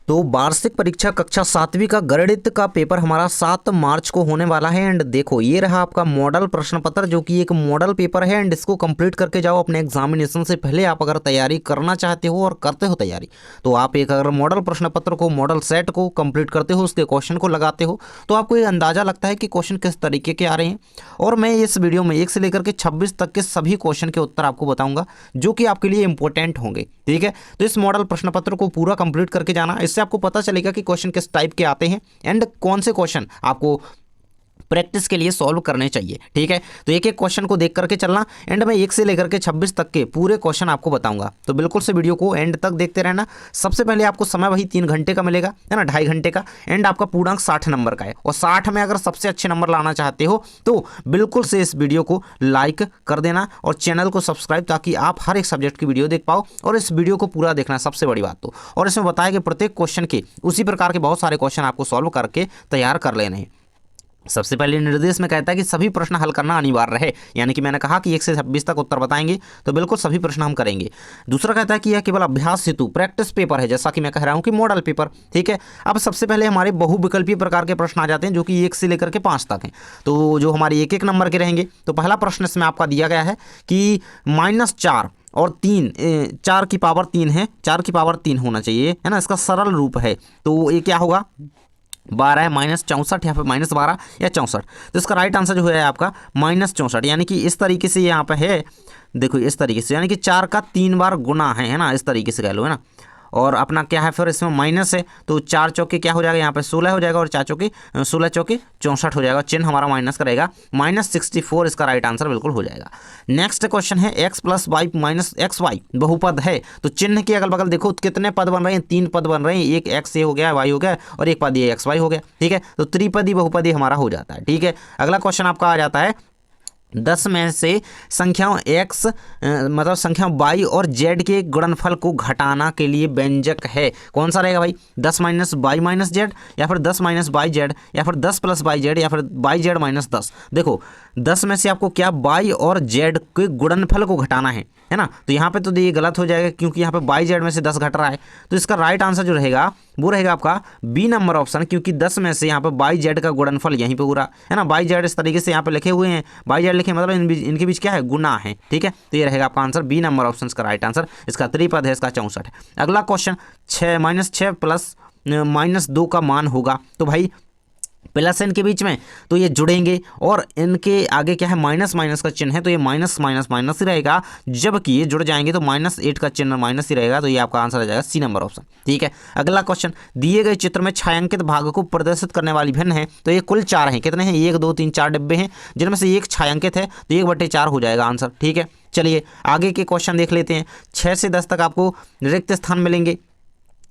तो वार्षिक परीक्षा कक्षा 7वीं का गणित का पेपर हमारा 7 मार्च को होने वाला है। एंड देखो ये रहा आपका मॉडल प्रश्न पत्र, जो कि एक मॉडल पेपर है। एंड इसको कंप्लीट करके जाओ अपने एग्जामिनेशन से पहले। आप अगर तैयारी करना चाहते हो और करते हो तैयारी, तो आप एक अगर मॉडल प्रश्न पत्र को, मॉडल सेट को कंप्लीट करते हो, उसके क्वेश्चन को लगाते हो, तो आपको ये अंदाजा लगता है कि क्वेश्चन किस तरीके के आ रहे हैं। और मैं इस वीडियो में 1 से लेकर के 26 तक के सभी क्वेश्चन के उत्तर आपको बताऊंगा, जो कि आपके लिए इंपॉर्टेंट होंगे। ठीक है, तो इस मॉडल प्रश्न पत्र को पूरा कंप्लीट करके जाना, इससे आपको पता चलेगा कि क्वेश्चन किस टाइप के आते हैं एंड कौन से क्वेश्चन आपको प्रैक्टिस के लिए सॉल्व करने चाहिए। ठीक है, तो एक एक क्वेश्चन को देख करके चलना। एंड मैं 1 से लेकर के 26 तक के पूरे क्वेश्चन आपको बताऊंगा, तो बिल्कुल से वीडियो को एंड तक देखते रहना। सबसे पहले आपको समय वही 3 घंटे का मिलेगा, है ना, 2.5 घंटे का। एंड आपका पूर्णांक 60 नंबर का है, और 60 में अगर सबसे अच्छे नंबर लाना चाहते हो तो बिल्कुल से इस वीडियो को लाइक कर देना और चैनल को सब्सक्राइब, ताकि आप हर एक सब्जेक्ट की वीडियो देख पाओ। और इस वीडियो को पूरा देखना सबसे बड़ी बात तो। और इसमें बताया कि प्रत्येक क्वेश्चन के उसी प्रकार के बहुत सारे क्वेश्चन आपको सॉल्व करके तैयार कर लेने हैं। सबसे पहले निर्देश में कहता है कि सभी प्रश्न हल करना अनिवार्य है, यानी कि मैंने कहा कि 1 से 26 तक उत्तर बताएंगे, तो बिल्कुल सभी प्रश्न हम करेंगे। दूसरा कहता है कि यह केवल अभ्यास हेतु प्रैक्टिस पेपर है, जैसा कि मैं कह रहा हूं कि मॉडल पेपर। ठीक है, अब सबसे पहले हमारे बहुविकल्पीय प्रकार के प्रश्न आ जाते हैं, जो कि 1 से लेकर के 5 तक हैं। तो जो हमारे 1-1 नंबर के रहेंगे, तो पहला प्रश्न इसमें आपका दिया गया है कि -4 और 3, 4 की पावर 3 है, 4 की पावर 3 होना चाहिए, है ना। इसका सरल रूप है, तो ये क्या होगा, 12 है -64 या फिर -12 या 64। तो इसका राइट आंसर जो है आपका -64, यानी कि इस तरीके से यहाँ पे है, देखो इस तरीके से, यानी कि 4 का 3 बार गुना है ना, इस तरीके से कह लो, है ना। और अपना क्या है, फिर इसमें माइनस है, तो 4 चौके क्या हो जाएगा, यहाँ पे 16 हो जाएगा, और 4 चौके 16 चौके 64 हो जाएगा। चिन्ह हमारा माइनस का रहेगा, -64 इसका राइट आंसर बिल्कुल हो जाएगा। नेक्स्ट क्वेश्चन है x + y - xy बहुपद है, तो चिन्ह के अगल बगल देखो कितने पद बन रहे हैं, 3 पद बन रहे हैं, एक x हो गया, y हो गया, और एक पद ये xy हो गया। ठीक है, तो त्रिपदी बहुपदी हमारा हो जाता है। ठीक है, अगला क्वेश्चन आपका आ जाता है 10 में से संख्याओं x मतलब संख्या y और z के गुणनफल को घटाना के लिए व्यंजक है। कौन सा रहेगा भाई, 10 - y - z, या फिर 10 - yz, या फिर 10 + yz, या फिर yz - 10। देखो 10 में से आपको क्या y और z के गुणनफल को घटाना है ना। तो यहाँ पे तो ये गलत हो जाएगा, क्योंकि यहाँ पे yz में से 10 घट रहा है। तो इसका राइट आंसर जो रहेगा वो रहेगा आपका बी नंबर ऑप्शन, क्योंकि 10 में से यहाँ पे yz का गुणनफल यहीं पे हो रहा है ना। yz इस तरीके से यहाँ पे लिखे हुए हैं, yz लिखे मतलब इनके बीच क्या है, गुना है। ठीक है, तो ये रहेगा आपका आंसर बी नंबर ऑप्शन का राइट आंसर। इसका त्रिपद है, इसका 64 है। अगला क्वेश्चन 6 -6 प्लस -2 का मान होगा, तो भाई प्लस इनके बीच में, तो ये जुड़ेंगे, और इनके आगे क्या है, माइनस माइनस का चिन्ह है, तो ये माइनस माइनस माइनस ही रहेगा। जबकि ये जुड़ जाएंगे तो -8 का चिन्ह माइनस ही रहेगा, तो ये आपका आंसर आ जाएगा सी नंबर ऑप्शन। ठीक है, अगला क्वेश्चन, दिए गए चित्र में छायांकित भाग को प्रदर्शित करने वाली भिन्न है, तो ये कुल 4 हैं। कितने हैं, 1 2 3 4 डिब्बे हैं, जिनमें से एक छायांकित है, तो 1/4 हो जाएगा आंसर। ठीक है, चलिए आगे के क्वेश्चन देख लेते हैं। 6 से 10 तक आपको रिक्त स्थान मिलेंगे,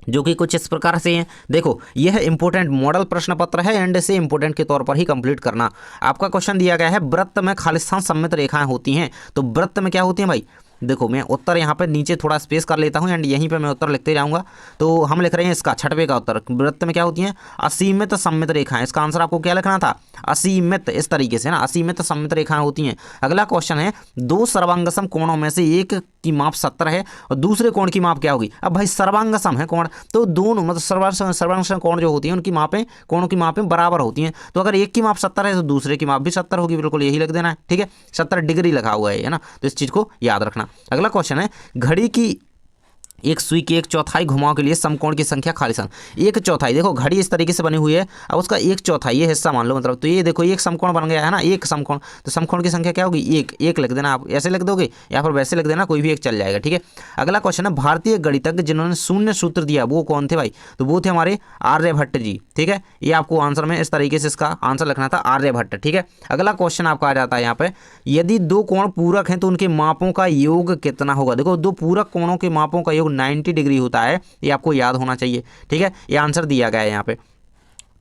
जो कि कुछ इस प्रकार से हैं। देखो यह इंपॉर्टेंट मॉडल प्रश्न पत्र है, एंड इसे इंपॉर्टेंट के तौर पर ही कंप्लीट करना। आपका क्वेश्चन दिया गया है, वृत्त में खालिस्तान सममित रेखाएं होती हैं, तो वृत्त में क्या होती हैं भाई, देखो मैं उत्तर यहाँ पे नीचे थोड़ा स्पेस कर लेता हूँ, एंड यहीं पे मैं उत्तर लिखते जाऊँगा। तो हम लिख रहे हैं इसका 6वें का उत्तर, वृत्त में क्या होती हैं, असीमित सममित रेखाएं। इसका आंसर आपको क्या लिखना था, असीमित, इस तरीके से ना, असीमित सममित रेखाएं होती हैं। अगला क्वेश्चन है, 2 सर्वांगसम कोणों में से एक की माप 70 है और दूसरे कोण की माप क्या होगी। अब भाई सर्वांगसम है कोण, तो दोनों मतलब सर्वांगसम कोण जो होती हैं उनकी मापें, कोणों की मापें बराबर होती हैं। तो अगर एक की माप 70 है तो दूसरे की माप भी 70 होगी, बिल्कुल यही लिख देना है। ठीक है, 70 डिग्री लगा हुआ है ना, तो इस चीज़ को याद रखना। अगला क्वेश्चन है, घड़ी की एक सुई की 1/4 घुमाव के लिए समकोण की संख्या खालिस्तान। 1/4, देखो घड़ी इस तरीके से बनी हुई है, अब उसका 1/4 ये हिस्सा मान लो, मतलब तो ये देखो एक समकोण बन गया है ना, एक समकोण, तो समकोण की संख्या क्या होगी, 1 लिख देना। आप ऐसे लिख दोगे या फिर वैसे लिख देना, कोई भी एक चल जाएगा। ठीक है, अगला क्वेश्चन है, भारतीय गणितज्ञ जिन्होंने शून्य सूत्र दिया वो कौन थे भाई, तो वो थे हमारे आर्यभट्ट जी। ठीक है, ये आपको आंसर में इस तरीके से इसका आंसर लिखना था, आर्यभट्ट। ठीक है, अगला क्वेश्चन आपका आ जाता है यहाँ पे, यदि 2 कोण पूरक हैं तो उनके मापों का योग कितना होगा। देखो 2 पूरक कोणों के मापों का योग 90 डिग्री होता है, ये आपको याद होना चाहिए। ठीक है, ये आंसर दिया गया है यहाँ पे।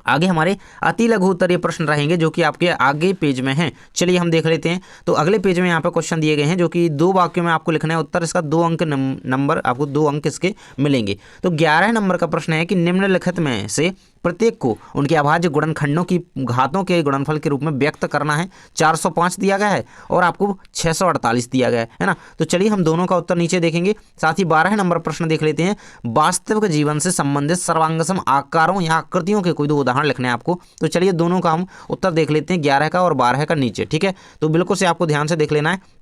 आगे हमारे अति लघु उत्तरीय प्रश्न रहेंगे, जो कि आपके आगे पेज में हैं। चलिए हम देख लेते हैं। तो अगले पेज में यहाँ पे क्वेश्चन दिए गए हैं, जो कि 2 वाक्यों में आपको लिखना है उत्तर। इसका 2 अंक नंबर, आपको 2 अंक इसके मिलेंगे। तो 11 नंबर का प्रश्न है कि निम्नलिखित में से प्रत्येक को उनके अभाज्य गुणनखंडों की घातों के गुणनफल के रूप में व्यक्त करना है। 405 दिया गया है और आपको 648 दिया गया है ना। तो चलिए हम दोनों का उत्तर नीचे देखेंगे। साथ ही 12 नंबर प्रश्न देख लेते हैं। वास्तविक जीवन से संबंधित सर्वांगसम आकारों या आकृतियों के कोई दो उदाहरण लिखने हैं आपको। तो चलिए दोनों का हम उत्तर देख लेते हैं, 11 का और 12 का नीचे, ठीक है। तो बिल्कुल से आपको ध्यान से देख लेना है।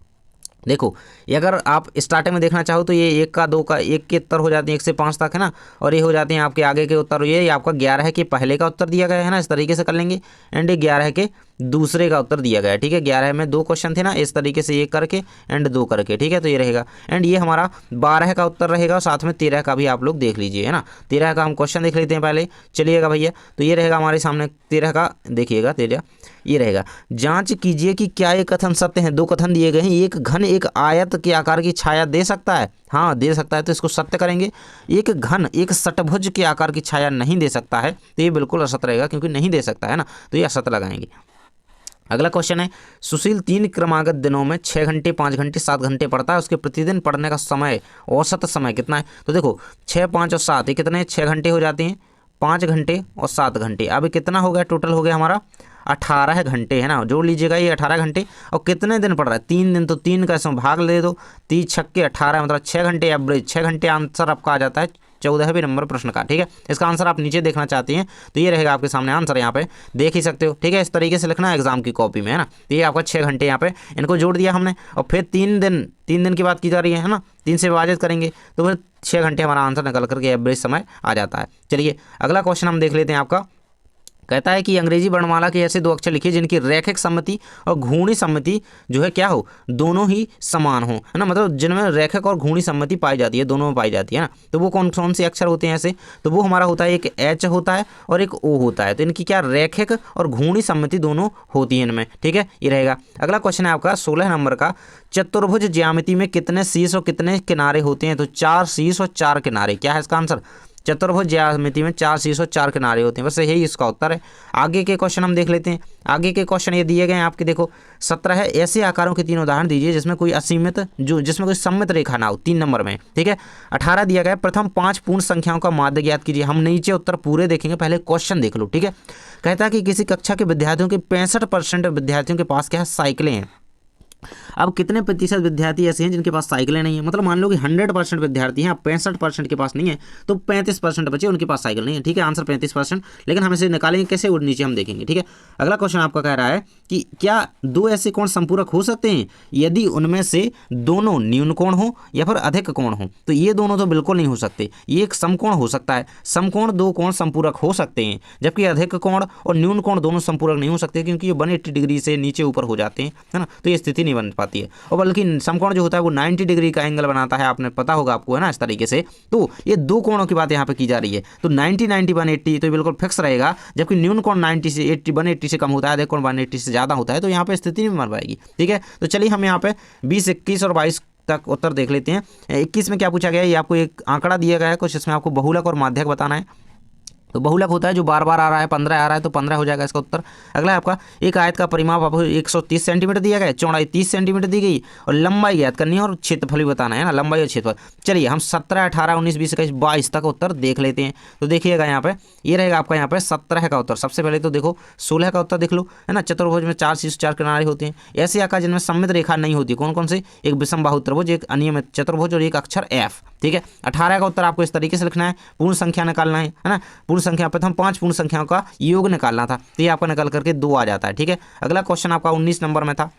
देखो ये अगर आप स्टार्टिंग में देखना चाहो तो ये 1 का 2 का 1 के उत्तर हो जाते हैं 1 से 5 तक है ना, और ये हो जाते हैं आपके आगे के उत्तर। ये आपका 11 के पहले का उत्तर दिया गया है ना, इस तरीके से कर लेंगे। एंड 11 के दूसरे का उत्तर दिया गया है, ठीक है। 11 में 2 क्वेश्चन थे ना, इस तरीके से 1 करके एंड 2 करके, ठीक है। तो ये रहेगा एंड ये हमारा 12 का उत्तर रहेगा और साथ में 13 का भी आप लोग देख लीजिए है ना। 13 का हम क्वेश्चन देख लेते हैं पहले, चलिएगा भैया। तो ये रहेगा हमारे सामने 13 का, देखिएगा 13 ये रहेगा। जांच कीजिए कि क्या ये कथन सत्य है। 2 कथन दिए गए हैं। एक घन एक आयत के आकार की छाया दे सकता है, हाँ दे सकता है, तो इसको सत्य करेंगे। एक घन एक षटभुज के आकार की छाया नहीं दे सकता है, तो ये बिल्कुल असत्य रहेगा क्योंकि नहीं दे सकता है ना, तो ये असत्य लगाएंगे। अगला क्वेश्चन है, सुशील 3 क्रमागत दिनों में 6 घंटे 5 घंटे 7 घंटे पढ़ता है, उसके प्रतिदिन पढ़ने का समय औसत समय कितना है। तो देखो 6 5 और 7 ये कितने, 6 घंटे हो जाते हैं, 5 घंटे और 7 घंटे, अब कितना हो गया, टोटल हो गया हमारा 18 घंटे है ना। जोड़ लीजिएगा ये 18 घंटे। और कितने दिन पढ़ रहा है, 3 दिन, तो 3 का इसमें भाग ले दो, 3 छक्के 18 मतलब 6 घंटे एवरेज, 6 घंटे आंसर आपका आ जाता है 14वें नंबर प्रश्न का, ठीक है। इसका आंसर आप नीचे देखना चाहते हैं तो ये रहेगा आपके सामने आंसर, यहाँ पे देख ही सकते हो, ठीक है। इस तरीके से लिखना है एग्जाम की कॉपी में है ना। तो ये आपका 6 घंटे यहाँ पे इनको जोड़ दिया हमने, और फिर 3 दिन की बात की जा रही है ना, 3 से विभाजित करेंगे तो फिर 6 घंटे हमारा आंसर निकल करके एवरेज समय आ जाता है। चलिए अगला क्वेश्चन हम देख लेते हैं। आपका कहता है कि अंग्रेजी वर्णमाला के ऐसे 2 अक्षर लिखिए जिनकी रैखिक सम्मति और घूर्णी सम्मति जो है क्या हो, दोनों ही समान हो, है ना। मतलब जिनमें रैखिक और घूर्णी सम्मति पाई जाती है, दोनों में पाई जाती है ना। तो वो कौन कौन से अक्षर होते हैं ऐसे, तो वो हमारा होता है एक एच होता है और एक ओ होता है। तो इनकी क्या रैखिक और घूर्णी सम्मति दोनों होती है इनमें, ठीक है। ये रहेगा। अगला क्वेश्चन है आपका 16 नंबर का, चतुर्भुज ज्यामिति में कितने शीर्ष और कितने किनारे होते हैं। तो 4 शीर्ष और 4 किनारे, क्या है इसका आंसर, चतुर्भुज ज्यामिति में 4 शीर्ष और 4 किनारे होते हैं, बस यही इसका उत्तर है। आगे के क्वेश्चन हम देख लेते हैं। आगे के क्वेश्चन ये दिए गए हैं आपके, देखो 17 है, ऐसे आकारों के 3 उदाहरण दीजिए जिसमें कोई असीमित जिसमें कोई सममित रेखा ना हो, 3 नंबर में, ठीक है। 18 दिया गया है, प्रथम 5 पूर्ण संख्याओं का माध्य ज्ञात कीजिए। हम नीचे उत्तर पूरे देखेंगे, पहले क्वेश्चन देख लो, ठीक है। कहता है कि किसी कक्षा के विद्यार्थियों के 65% विद्यार्थियों के पास क्या है, साइकिलें हैं। अब कितने प्रतिशत विद्यार्थी ऐसे हैं जिनके पास साइकिलें नहीं है, मतलब मान लो कि 100% विद्यार्थी हैं, 65% के पास नहीं है, तो 35% बचे उनके पास साइकिल नहीं है, ठीक है। आंसर 35%, लेकिन हम इसे निकालेंगे कैसे, वो नीचे हम देखेंगे, ठीक है। अगला क्वेश्चन आपका कह रहा है कि क्या 2 ऐसे कोण संपूरक हो सकते हैं यदि उनमें से दोनों न्यून कोण हो या फिर अधिक कोण हो। तो ये दोनों तो बिल्कुल नहीं हो सकते, ये एक समकोण हो सकता है, समकोण 2 कोण संपूरक हो सकते हैं, जबकि अधिक कोण और न्यून कोण दोनों संपूरक नहीं हो सकते क्योंकि ये 180 डिग्री से नीचे ऊपर हो जाते हैं, है ना। तो ये स्थिति नहीं बन पाती है, और बल्कि समकोण जो होता है वो 90 डिग्री का एंगल बनाता है, आपने पता होगा आपको, है ना, इस तरीके से। तो ये 2 कोणों की बात यहाँ पे की जा रही है, तो 90 90 180 तो बिल्कुल फिक्स रहेगा, जबकि न्यून कोण 90 से 80 180 से कम होता है, अधिक कोण 180 से ज़्यादा होता है, तो यहाँ पे स्थिति नहीं बन पाएगी, ठीक है। तो चलिए हम यहाँ पे 20 21 और 22 तक उत्तर देख लेते हैं। 21 में क्या पूछा गया है, ये आपको एक आंकड़ा दिया गया है कुछ, इसमें आपको बहुलक और माध्यक बताना है। तो बहुलक होता है जो बार बार आ रहा है, 15 आ रहा है तो 15 हो जाएगा इसका उत्तर। अगला है आपका, एक आयत का परिमाप आपको 130 सेंटीमीटर दिया गया है, चौड़ाई 30 सेंटीमीटर दी गई और लंबाई ज्ञात करनी है और क्षेत्रफल भी बताना है ना, लंबाई और क्षेत्रफल। चलिए हम 17 18 19 20 21 22 तक उत्तर देख लेते हैं। तो देखिएगा यहाँ पे ये रहेगा आपका यहाँ पे 17 का उत्तर। सबसे पहले तो देखो 16 का उत्तर देख लो, है ना। चतुर्भुज में 4 शीर्ष 4 किनारे होते हैं, ऐसे आकार जिनमें सममित रेखा नहीं होती, कौन कौन से, एक विषम बाहु त्रिभुज, एक अनियमित चतुर्भुज और एक अक्षर एफ, ठीक है। 18 का उत्तर आपको इस तरीके से लिखना है, पूर्ण संख्या निकालना है ना। पूर्ण संख्या प्रथम 5 पूर्ण संख्याओं का योग निकालना था, तो ये आपका निकल करके 2 आ जाता है, ठीक है। अगला क्वेश्चन आपका 19 नंबर में था,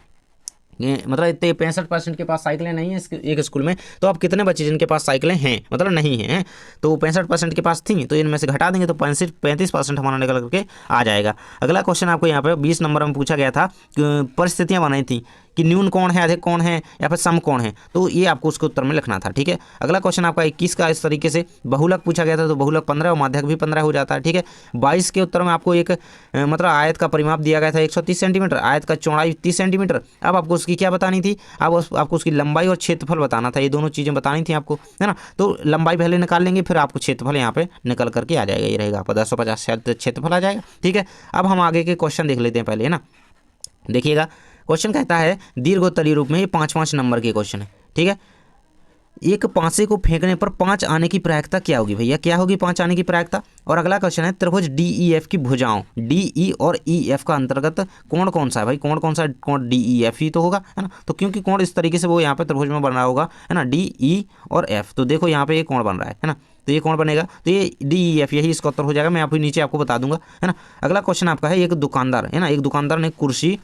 मतलब इतने 65% के पास साइकिलें नहीं है एक स्कूल में, तो अब कितने बच्चे जिनके पास साइकिलें हैं, मतलब नहीं हैं, तो 65% के पास थी, तो इनमें से घटा देंगे तो 35% हमारा निकल करके आ जाएगा। अगला क्वेश्चन आपको यहाँ पे 20 नंबर में पूछा गया था, परिस्थितियाँ बनाई थी कि न्यून कोण है, अधिक कोण है या फिर सम कोण है, तो ये आपको उसके उत्तर में लिखना था, ठीक है। अगला क्वेश्चन आपका 21 का इस तरीके से बहुलक पूछा गया था, तो बहुलक 15 और माध्यक भी 15 हो जाता है, ठीक है। 22 के उत्तर में आपको एक मतलब आयत का परिमाप दिया गया था 130 सेंटीमीटर, आयत का चौड़ाई 30 सेंटीमीटर। अब आपको उसकी क्या बतानी थी, अब आपको उसकी लंबाई और क्षेत्रफल बताना था, ये दोनों चीज़ें बतानी थी आपको, है ना। तो लंबाई पहले निकाल लेंगे, फिर आपको क्षेत्रफल यहाँ पे निकल करके आ जाएगा, ये रहेगा आपका 1050 क्षेत्रफल आ जाएगा, ठीक है। अब हम आगे के क्वेश्चन देख लेते हैं पहले, है ना। देखिएगा क्वेश्चन कहता है दीर्घोत्तरीय रूप में, ये 5-5 नंबर के क्वेश्चन है, ठीक है। एक पासे को फेंकने पर 5 आने की प्रायिकता क्या होगी भैया, क्या होगी 5 आने की प्रायिकता। और अगला क्वेश्चन है त्रिभुज डी ई एफ की भुजाओं डी ई और ई एफ का अंतर्गत कौन कौन सा है भाई, कौन कौन सा, कौन डी ई एफ ही तो होगा है ना। तो क्योंकि कौन इस तरीके से वो यहाँ पे त्रिभुज में बन रहा होगा है ना, डी ई और एफ। तो देखो यहाँ पे ये कौन बन रहा है ना, तो ये कौन बनेगा, तो ये डी ई एफ, यही इसका उत्तर हो जाएगा। मैं आपको नीचे आपको बता दूंगा है ना। अगला क्वेश्चन आपका है, एक दुकानदार है ना, एक दुकानदार ने कुर्सी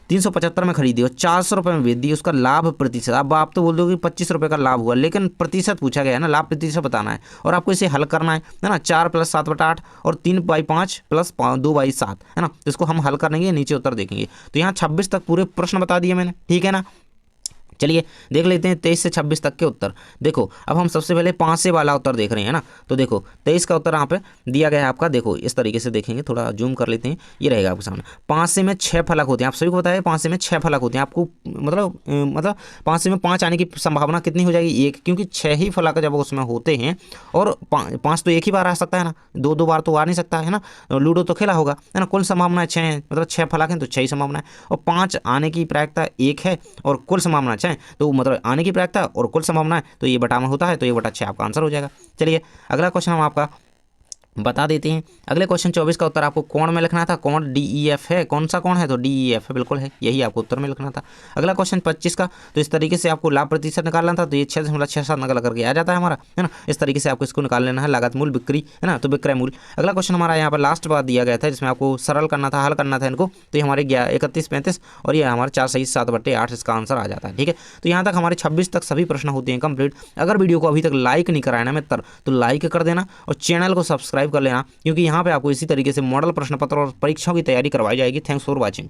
375 में खरीदी और 400 रुपये में बेच दी, उसका लाभ प्रतिशत। अब आप तो बोल दो कि 25 रुपये का लाभ हुआ, लेकिन प्रतिशत पूछा गया है ना, लाभ प्रतिशत बताना है और आपको इसे हल करना है ना। 4 + 7/8 और 3/5 + 2/7 है ना। तो इसको हम हल करेंगे, नीचे उत्तर देखेंगे। तो यहाँ 26 तक पूरे प्रश्न बता दिए मैंने, ठीक है ना। चलिए देख लेते हैं 23 से 26 तक के उत्तर। देखो अब हम सबसे पहले 5 से वाला उत्तर देख रहे हैं ना। तो देखो 23 का उत्तर यहाँ पे दिया गया है आपका, देखो इस तरीके से देखेंगे, थोड़ा जूम कर लेते हैं, ये रहेगा आपके सामने। 5 से में 6 फलक होते हैं, आप सभी को बताया 5 से में 6 फलक होते हैं। आपको मतलब 5 से में 5 आने की संभावना कितनी हो जाएगी, 1, क्योंकि 6 ही फलक जब उसमें होते हैं और 5 तो एक ही बार आ सकता है ना, 2 बार तो आ नहीं सकता है ना। लूडो तो खेला होगा है ना, कुल संभावना 6 है, मतलब 6 फलक हैं तो 6 ही संभावना है। और 5 आने की प्रायिकता 1 है और कुल संभावना 6 है, तो मतलब आने की प्रायिकता और कुल संभावना है, तो ये बटा में होता है, तो ये बटा 6 आपका आंसर हो जाएगा। चलिए अगला क्वेश्चन हम आपका बता देते हैं। अगले क्वेश्चन 24 का उत्तर आपको कोण में लिखना था। कोण डी ई एफ है, कौन सा कोण है, तो डी ई एफ है, बिल्कुल है, यही आपको उत्तर में लिखना था। अगला क्वेश्चन 25 का, तो इस तरीके से आपको लाभ प्रतिशत निकालना था, तो ये 6.67 नकल करके आ जाता है हमारा है ना। इस तरीके से आपको इसको निकाल लेना है, लागत मूल बिक्री है ना, तो विक्रय मूल्य। अगला क्वेश्चन हमारा यहाँ पर लास्ट बार दिया गया था, जिसमें आपको सरल करना था, हल करना था इनको। तो ये हमारे 31, 35 और ये हमारे 4 सही 7/8 इसका आंसर आ जाता है, ठीक है। तो यहाँ तक हमारे 26 तक सभी प्रश्न होते हैं कंप्लीट। अगर वीडियो को अभी तक लाइक नहीं कराया ना मित्र, तो लाइक कर देना और चैनल को सब्सक्राइब कर लेना, क्योंकि यहाँ पे आपको इसी तरीके से मॉडल प्रश्न पत्र और परीक्षाओं की तैयारी करवाई जाएगी। Thanks for watching.